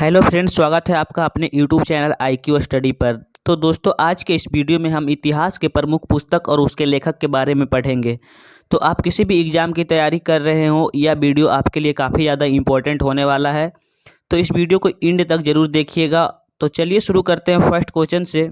Hello friends, स्वागत है आपका अपने यूट्यूब चैनल IQ स्टडी पर। तो दोस्तों, आज के इस वीडियो में हम इतिहास के प्रमुख पुस्तक और उसके लेखक के बारे में पढ़ेंगे। तो आप किसी भी एग्ज़ाम की तैयारी कर रहे हो, यह वीडियो आपके लिए काफ़ी ज़्यादा इम्पोर्टेंट होने वाला है। तो इस वीडियो को एंड तक ज़रूर देखिएगा। तो चलिए शुरू करते हैं फर्स्ट क्वेश्चन से।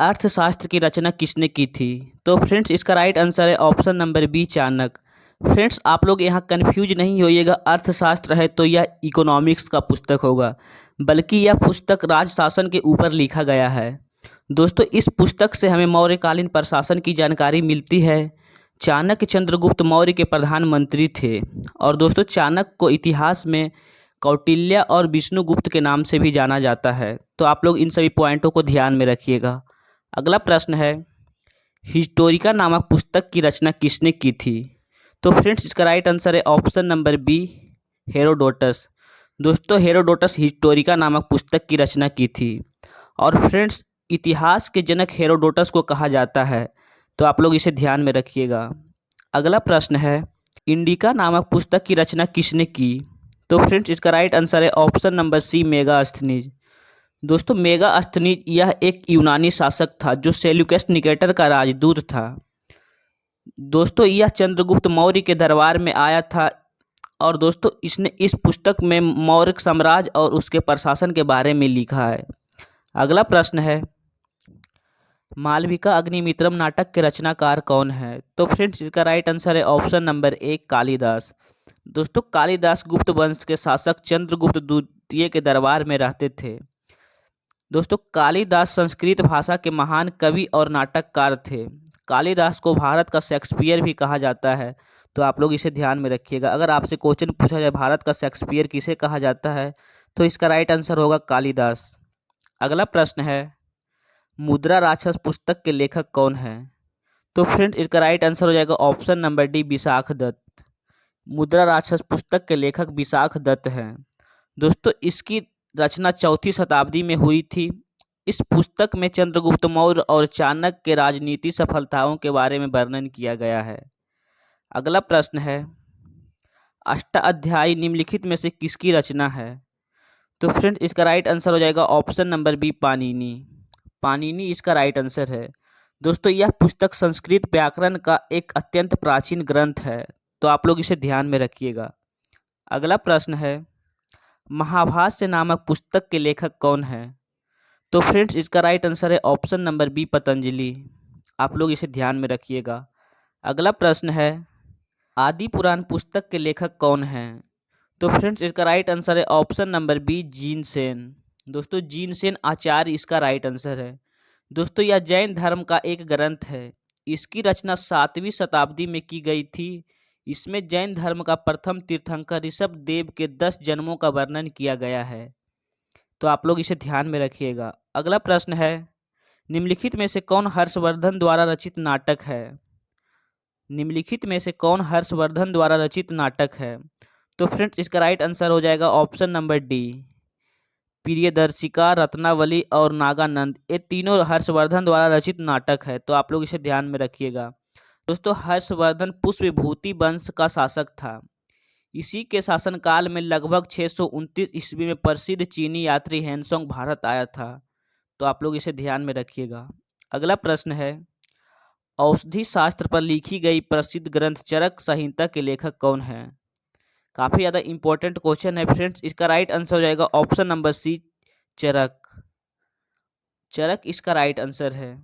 अर्थशास्त्र की रचना किसने की थी? तो फ्रेंड्स, इसका राइट आंसर है option number B, Chanakya. Friends, आप लोग यहाँ कंफ्यूज नहीं होइएगा। अर्थशास्त्र है तो यह इकोनॉमिक्स का पुस्तक होगा, बल्कि यह पुस्तक राजशासन के ऊपर लिखा गया है। दोस्तों, इस पुस्तक से हमें मौर्यकालीन प्रशासन की जानकारी मिलती है। चाणक्य चंद्रगुप्त मौर्य के प्रधानमंत्री थे। और दोस्तों, चाणक्य को इतिहास में कौटिल्य और विष्णुगुप्त के नाम से भी जाना जाता है। तो आप लोग इन सभी पॉइंटों को ध्यान में रखिएगा। अगला प्रश्न है, हिस्टोरिका नामक पुस्तक की रचना किसने की थी? तो फ्रेंड्स, इसका राइट आंसर है ऑप्शन नंबर बी, हेरोडोटस। दोस्तों, हेरोडोटस हिस्टोरिका नामक पुस्तक की रचना की थी। और फ्रेंड्स, इतिहास के जनक हेरोडोटस को कहा जाता है। तो आप लोग इसे ध्यान में रखिएगा। अगला प्रश्न है, इंडिका नामक पुस्तक की रचना किसने की? तो फ्रेंड्स, इसका राइट आंसर है ऑप्शन नंबर सी, मेगास्थनीज। दोस्तों, मेगास्थनीज यह एक यूनानी शासक था जो सेल्यूकस निकेटर का राजदूत था। दोस्तों, यह चंद्रगुप्त मौर्य के दरबार में आया था। और दोस्तों, इसने इस पुस्तक में मौर्य साम्राज्य और उसके प्रशासन के बारे में लिखा है। अगला प्रश्न है, मालविका अग्निमित्रम नाटक के रचनाकार कौन है? तो फ्रेंड्स, इसका राइट आंसर है ऑप्शन नंबर एक, कालिदास। दोस्तों, कालिदास गुप्त वंश के शासक चंद्रगुप्त द्वितीय के दरबार में रहते थे। दोस्तों, कालिदास संस्कृत भाषा के महान कवि और नाटककार थे। कालिदास को भारत का शेक्सपियर भी कहा जाता है। तो आप लोग इसे ध्यान में रखिएगा। अगर आपसे क्वेश्चन पूछा जाए भारत का शेक्सपियर किसे कहा जाता है, तो इसका राइट आंसर होगा कालिदास। अगला प्रश्न है, मुद्रा राक्षस पुस्तक के लेखक कौन है? तो फ्रेंड, इसका राइट आंसर हो जाएगा option number D, Vishakh Datta. Mudra Rakshasa पुस्तक के लेखक विशाख दत्त हैं। दोस्तों, इसकी रचना चौथी शताब्दी में हुई थी। इस पुस्तक में चंद्रगुप्त मौर्य और चाणक्य के राजनीति सफलताओं के बारे में वर्णन किया गया है। अगला प्रश्न है, अष्टाध्यायी निम्नलिखित में से किसकी रचना है? तो फ्रेंड, इसका राइट आंसर हो जाएगा option number B, Panini. Panini इसका राइट आंसर है। दोस्तों, यह पुस्तक संस्कृत व्याकरण का एक अत्यंत प्राचीन ग्रंथ है। तो आप लोग इसे ध्यान में रखिएगा। अगला प्रश्न है, महाभाष्य नामक पुस्तक के लेखक कौन है? तो फ्रेंड्स, इसका राइट आंसर है ऑप्शन नंबर बी, पतंजलि। आप लोग इसे ध्यान में रखिएगा। अगला प्रश्न है, आदि पुराण पुस्तक के लेखक कौन हैं? तो फ्रेंड्स, इसका राइट आंसर है ऑप्शन नंबर बी, जीनसेन। दोस्तों, जीनसेन आचार्य इसका राइट आंसर है। दोस्तों, यह जैन धर्म का एक ग्रंथ है। इसकी रचना 7वीं शताब्दी में की गई थी। इसमें जैन धर्म का प्रथम तीर्थंकर ऋषभ देव के 10 जन्मों का वर्णन किया गया है। तो आप लोग इसे ध्यान में रखिएगा। अगला प्रश्न है, निम्नलिखित में से कौन हर्षवर्धन द्वारा रचित नाटक है? निम्नलिखित में से कौन हर्षवर्धन द्वारा रचित नाटक है? तो फ्रेंड्स, इसका राइट आंसर हो जाएगा option number D, Priyadarshika, Ratnavali और नागानंद। ये तीनों हर्षवर्धन द्वारा रचित नाटक है। तो आप लोग इसे ध्यान में रखिएगा। दोस्तों, हर्षवर्धन पुष्पविभूति वंश का शासक था। इसी के शासनकाल में लगभग 629 ईस्वी में प्रसिद्ध चीनी यात्री हेनसोंग भारत आया था। तो आप लोग इसे ध्यान में रखिएगा। अगला प्रश्न है, औषधि शास्त्र पर लिखी गई प्रसिद्ध ग्रंथ चरक संहिता के लेखक कौन है? काफ़ी ज़्यादा इंपॉर्टेंट क्वेश्चन है फ्रेंड्स। इसका राइट आंसर हो जाएगा ऑप्शन नंबर सी, चरक। चरक इसका राइट आंसर है।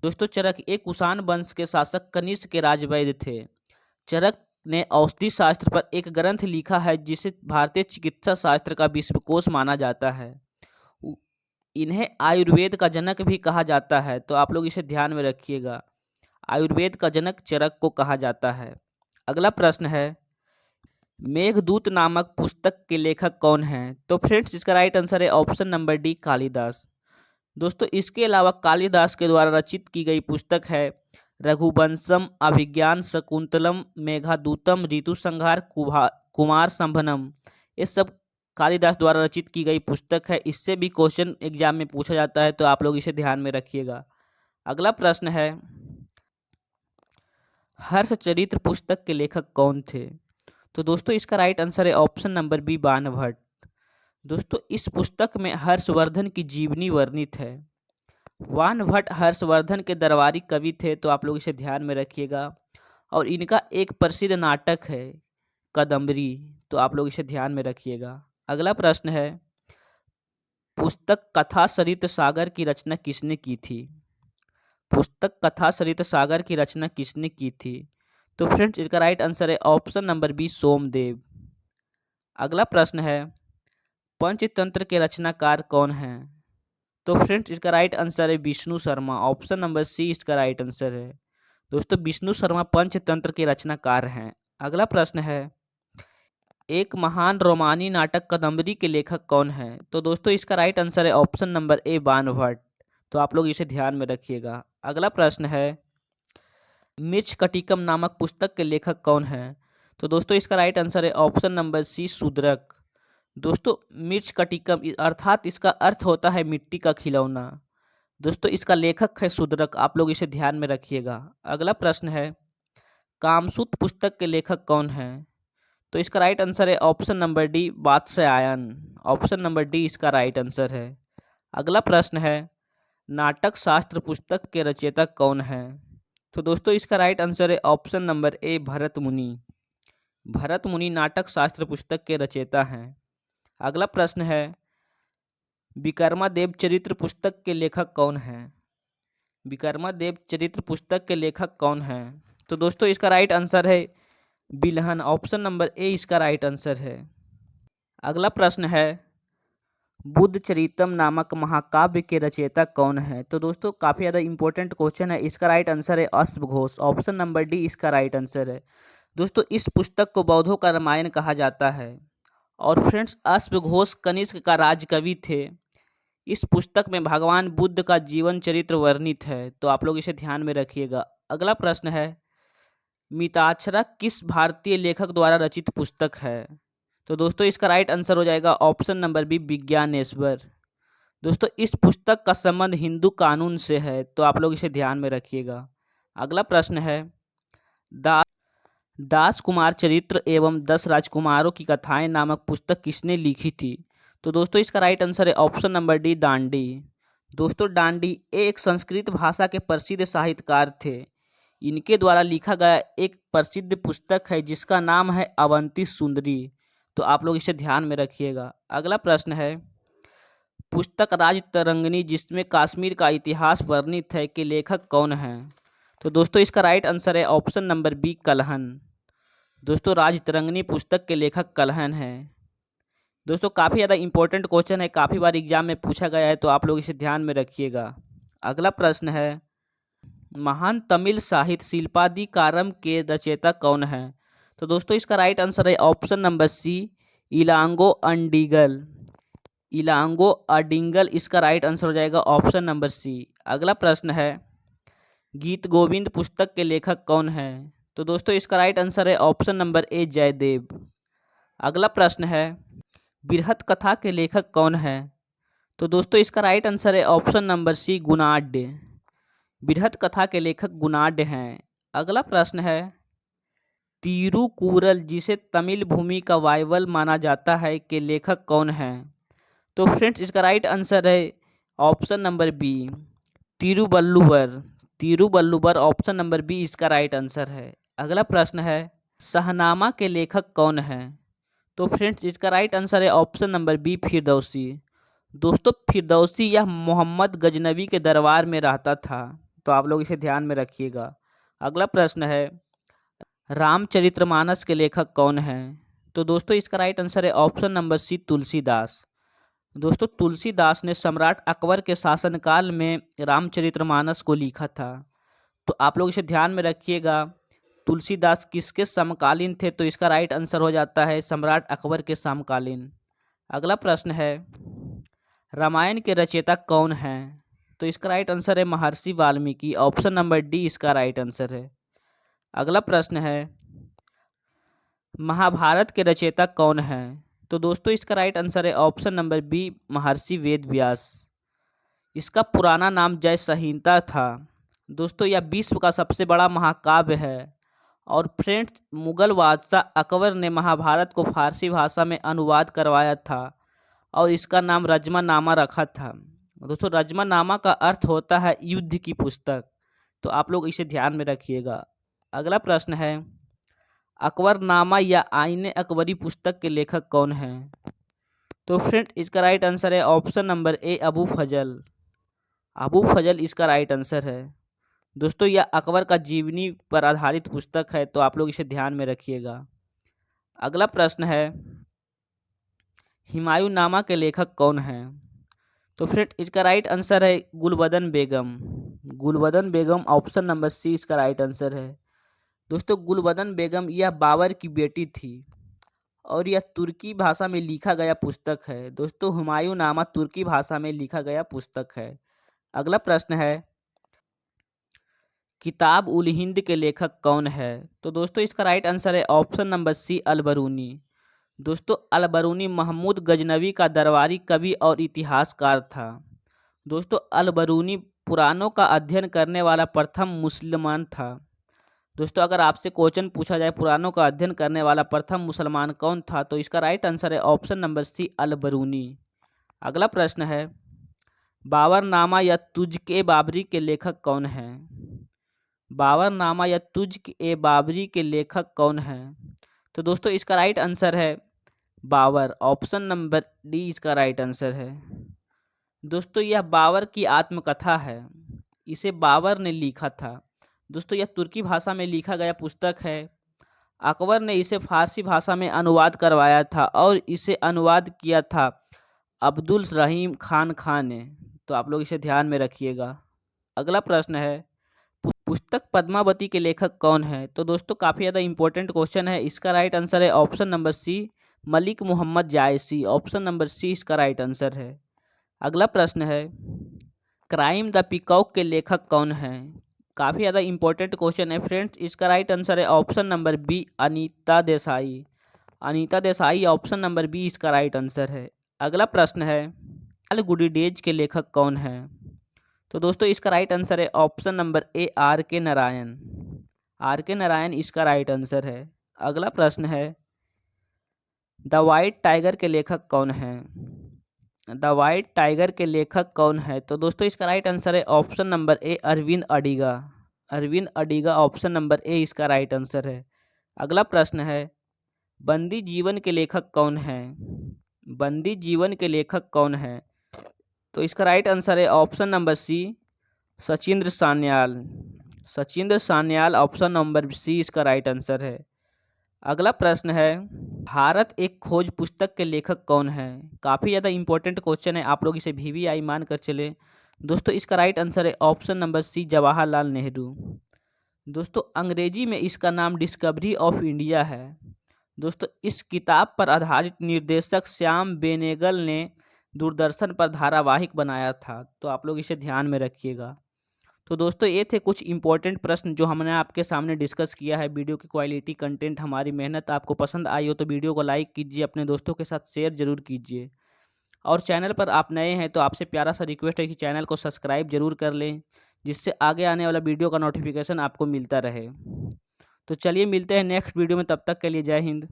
दोस्तों, चरक एक कुषाण वंश के शासक कनिष्क के राजवैद्य थे। चरक ने औषधि शास्त्र पर एक ग्रंथ लिखा है जिसे भारतीय चिकित्सा शास्त्र का विश्वकोश माना जाता है। उ- इन्हें आयुर्वेद का जनक भी कहा जाता है। तो आप लोग इसे ध्यान में रखिएगा। आयुर्वेद का जनक चरक को कहा जाता है। अगला प्रश्न है, मेघदूत नामक पुस्तक के लेखक कौन हैं? तो फ्रेंड्स, इसका राइट आंसर है ऑप्शन नंबर डी, कालिदास। दोस्तों, इसके अलावा कालिदास के द्वारा रचित की गई पुस्तक है रघुवंशम, अभिज्ञान शकुंतलम, मेघदूतम, ऋतु संहार, कुमार संभवम। ये सब कालिदास द्वारा रचित की गई पुस्तक है। इससे भी क्वेश्चन एग्जाम में पूछा जाता है। तो आप लोग इसे ध्यान में रखिएगा। अगला प्रश्न है, हर्षचरित्र पुस्तक के लेखक कौन थे? तो दोस्तों, इसका राइट आंसर है ऑप्शन नंबर बी, बाणभट्ट। दोस्तों इस पुस्तक में हर्षवर्धन की जीवनी वर्णित है। वान भट्ट हर्षवर्धन के दरबारी कवि थे, तो आप लोग इसे ध्यान में रखिएगा। और इनका एक प्रसिद्ध नाटक है कदम्बरी, तो आप लोग इसे ध्यान में रखिएगा। अगला प्रश्न है, पुस्तक कथा सरित सागर की रचना किसने की थी? पुस्तक कथा सरित सागर की रचना किसने की थी? तो फ्रेंड्स इसका राइट आंसर है ऑप्शन नंबर बी, सोमदेव। अगला प्रश्न है, पंचतंत्र के रचनाकार कौन हैं? तो फ्रेंड्स इसका राइट आंसर है Vishnu Sharma. Option number C इसका राइट आंसर है। दोस्तों विष्णु शर्मा पंचतंत्र के रचनाकार हैं। अगला प्रश्न है, एक महान रोमानी नाटक कदम्बरी के लेखक कौन है? तो दोस्तों इसका राइट आंसर है ऑप्शन नंबर ए, बाण भट्ट। तो आप लोग इसे ध्यान में रखिएगा। अगला प्रश्न है, मृच्छकटिकम नामक पुस्तक के लेखक कौन है? तो दोस्तों इसका राइट आंसर है ऑप्शन नंबर सी, शूद्रक। दोस्तों मृच्छकटिकम अर्थात इसका अर्थ होता है मिट्टी का खिलौना। दोस्तों इसका लेखक है शूद्रक। आप लोग इसे ध्यान में रखिएगा। अगला प्रश्न है, कामसूत्र पुस्तक के लेखक कौन है? तो इसका राइट आंसर है option number D, Vatsyayan. Option number D इसका राइट आंसर है। अगला प्रश्न है, नाटक शास्त्र पुस्तक के रचयिता कौन है? तो दोस्तों इसका राइट आंसर है ऑप्शन नंबर ए, भरत मुनि। भरत मुनि नाटक शास्त्र पुस्तक के रचयिता हैं। अगला प्रश्न है, विक्रमादेव चरित्र पुस्तक के लेखक कौन हैं? विक्रमादेव चरित्र पुस्तक के लेखक कौन हैं? तो दोस्तों इसका राइट आंसर है बिल्हन। ऑप्शन नंबर ए इसका राइट आंसर है। अगला प्रश्न है, बुद्ध चरितम नामक महाकाव्य के रचयिता कौन है? तो दोस्तों काफ़ी ज़्यादा इंपॉर्टेंट क्वेश्चन है। इसका राइट आंसर है अश्वघोष। ऑप्शन नंबर डी इसका राइट आंसर है। दोस्तों इस पुस्तक को बौद्धों का रामायण कहा जाता है। और फ्रेंड्स अश्वघोष कनिष्क का राजकवि थे। इस पुस्तक में भगवान बुद्ध का जीवन चरित्र वर्णित है, तो आप लोग इसे ध्यान में रखिएगा। अगला प्रश्न है, मिताक्षरा किस भारतीय लेखक द्वारा रचित पुस्तक है? तो दोस्तों इसका राइट आंसर हो जाएगा ऑप्शन नंबर बी, विज्ञानेश्वर। दोस्तों इस पुस्तक का संबंध हिंदू कानून से है, तो आप लोग इसे ध्यान में रखिएगा। अगला प्रश्न है, दास कुमार चरित्र एवं 10 राजकुमारों की कथाएं नामक पुस्तक किसने लिखी थी? तो दोस्तों इसका राइट आंसर है ऑप्शन नंबर डी, दांडी। दोस्तों दांडी एक संस्कृत भाषा के प्रसिद्ध साहित्यकार थे। इनके द्वारा लिखा गया एक प्रसिद्ध पुस्तक है जिसका नाम है अवंती सुंदरी। तो आप लोग इसे ध्यान में रखिएगा। अगला प्रश्न है, पुस्तक राज तरंगिणी जिसमें कश्मीर का इतिहास वर्णित है के लेखक कौन हैं? तो दोस्तों इसका राइट आंसर है ऑप्शन नंबर बी, कलहन। दोस्तों राज तरंगिणी पुस्तक के लेखक कलहन हैं। दोस्तों काफ़ी ज़्यादा इंपॉर्टेंट क्वेश्चन है, काफ़ी बार एग्जाम में पूछा गया है, तो आप लोग इसे ध्यान में रखिएगा। अगला प्रश्न है, महान तमिल साहित्य शिल्पादिकारम के रचयिता कौन है? तो दोस्तों इसका राइट आंसर है ऑप्शन नंबर सी, इलांगो अडिगल। इलांगो अडिगल इसका राइट आंसर हो जाएगा ऑप्शन नंबर सी। अगला प्रश्न है, गीत गोविंद पुस्तक के लेखक कौन है? तो दोस्तों इसका राइट आंसर है ऑप्शन नंबर ए, जयदेव। अगला प्रश्न है, बृहत कथा के लेखक कौन है? तो दोस्तों इसका राइट आंसर है ऑप्शन नंबर सी, गुणाढ्य। बृहत कथा के लेखक गुणाढ्य हैं। अगला प्रश्न है, तिरुकुरल जिसे तमिल भूमि का बाइबल माना जाता है के लेखक कौन है? तो फ्रेंड्स इसका राइट आंसर है option number B, Thiruvalluvar. Thiruvalluvar option number B इसका राइट आंसर है। अगला प्रश्न है, शहनामा के लेखक कौन है? तो फ्रेंड्स इसका राइट आंसर है ऑप्शन नंबर बी, फिरदौसी। दोस्तों फिरदौसी यह मोहम्मद गजनवी के दरबार में रहता था, तो आप लोग इसे ध्यान में रखिएगा। अगला प्रश्न है, रामचरितमानस के लेखक कौन हैं? तो दोस्तों इसका राइट आंसर है ऑप्शन नंबर सी, तुलसीदास। दोस्तों तुलसीदास ने सम्राट अकबर के शासनकाल में रामचरितमानस को लिखा था, तो आप लोग इसे ध्यान में रखिएगा। तुलसीदास किसके समकालीन थे? तो इसका राइट आंसर हो जाता है सम्राट अकबर के समकालीन। अगला प्रश्न है, रामायण के रचयिता कौन हैं? तो इसका राइट आंसर है महर्षि वाल्मीकि। ऑप्शन नंबर डी इसका राइट आंसर है। अगला प्रश्न है, महाभारत के रचयिता कौन हैं? तो दोस्तों इसका राइट आंसर है ऑप्शन नंबर बी, महर्षि वेद व्यास। इसका पुराना नाम जय संहिता था। दोस्तों यह विश्व का सबसे बड़ा महाकाव्य है। और फ्रेंड्स मुगल बादशाह अकबर ने महाभारत को फारसी भाषा में अनुवाद करवाया था और इसका नाम रजमानामा रखा था। दोस्तों रजमानामा का अर्थ होता है युद्ध की पुस्तक, तो आप लोग इसे ध्यान में रखिएगा। अगला प्रश्न है, अकबरनामा या आईने अकबरी पुस्तक के लेखक कौन हैं? तो फ्रेंड इसका राइट आंसर है ऑप्शन नंबर ए अबू फजल। अबू फजल इसका राइट आंसर है। दोस्तों यह अकबर का जीवनी पर आधारित पुस्तक है, तो आप लोग इसे ध्यान में रखिएगा। अगला प्रश्न है, हुमायूं नामा के लेखक कौन हैं? तो फ्रेंड इसका राइट आंसर है गुलबदन बेगम। गुलबदन बेगम ऑप्शन नंबर सी इसका राइट आंसर है। दोस्तों गुलबदन बेगम यह बाबर की बेटी थी और यह तुर्की भाषा में लिखा गया पुस्तक है। दोस्तों हुमायूं नामा तुर्की भाषा में लिखा गया पुस्तक है। अगला प्रश्न है, किताब उल हिंद के लेखक कौन है? तो दोस्तों इसका राइट आंसर है ऑप्शन नंबर सी अल-बरूनी। दोस्तों अल-बरूनी महमूद गजनवी का दरबारी कवि और इतिहासकार था। दोस्तों अल-बरूनी पुराणों का अध्ययन करने वाला प्रथम मुसलमान था। दोस्तों अगर आपसे क्वेश्चन पूछा जाए पुराणों का अध्ययन करने वाला प्रथम मुसलमान कौन था, तो इसका राइट आंसर है ऑप्शन नंबर सी अल-बरूनी। अगला प्रश्न है, बाबरनामा या तुज़्क़-ए बाबरी के लेखक कौन हैं? बाबरनामा या तुज़्क़-ए बाबरी के लेखक कौन हैं? तो दोस्तों इसका राइट आंसर है बाबर। ऑप्शन नंबर डी इसका राइट आंसर है। दोस्तों यह बाबर की आत्मकथा है, इसे बाबर ने लिखा था। दोस्तों यह तुर्की भाषा में लिखा गया पुस्तक है। अकबर ने इसे फारसी भाषा में अनुवाद करवाया था और इसे अनुवाद किया था अब्दुल रहीम खान ने, तो आप लोग इसे ध्यान में रखिएगा। अगला प्रश्न है, पुस्तक पद्मावती के लेखक कौन है? तो दोस्तों काफ़ी ज़्यादा इंपॉर्टेंट क्वेश्चन है। इसका राइट आंसर है option number C Malik Mohammad Jayasi. Option number C इसका राइट आंसर है। अगला प्रश्न है, क्राइम द पीकॉक के लेखक कौन हैं? काफ़ी ज़्यादा इंपॉर्टेंट क्वेश्चन है फ्रेंड्स। इसका राइट आंसर है option number B Anita Desai. Anita Desai option number B इसका राइट आंसर है। अगला प्रश्न है, लाल गुडी डेज के लेखक कौन हैं? तो दोस्तों इसका राइट आंसर है ऑप्शन नंबर ए आर के नारायण। आर के नारायण इसका राइट आंसर है। अगला प्रश्न है, द वाइट टाइगर के लेखक कौन हैं? द वाइट टाइगर के लेखक कौन है? तो दोस्तों इसका राइट आंसर है option number A Arvind Adiga. Arvind Adiga option number A इसका राइट आंसर है। अगला प्रश्न है, बंदी जीवन के लेखक कौन हैं? बंदी जीवन के लेखक कौन हैं? तो इसका राइट आंसर है option number C Sachindra Sanyal. Sachindra Sanyal option number C इसका राइट आंसर है। अगला प्रश्न है, भारत एक खोज पुस्तक के लेखक कौन है? काफ़ी ज़्यादा इंपॉर्टेंट क्वेश्चन है, आप लोग इसे VVI मान कर चले। दोस्तों इसका राइट आंसर है option number C Jawaharlal Nehru. दोस्तों अंग्रेजी में इसका नाम डिस्कवरी ऑफ इंडिया है। दोस्तों इस किताब पर आधारित निर्देशक श्याम बेनेगल ने दूरदर्शन पर धारावाहिक बनाया था, तो आप लोग इसे ध्यान में रखिएगा। तो दोस्तों ये थे कुछ इंपॉर्टेंट प्रश्न जो हमने आपके सामने डिस्कस किया है। वीडियो की क्वालिटी, कंटेंट, हमारी मेहनत आपको पसंद आई हो तो वीडियो को लाइक कीजिए, अपने दोस्तों के साथ शेयर जरूर कीजिए। और चैनल पर आप नए हैं तो आपसे प्यारा सा रिक्वेस्ट है कि चैनल को सब्सक्राइब जरूर कर लें, जिससे आगे आने वाला वीडियो का नोटिफिकेशन आपको मिलता रहे। तो चलिए मिलते हैं नेक्स्ट वीडियो में, तब तक के लिए जय हिंद।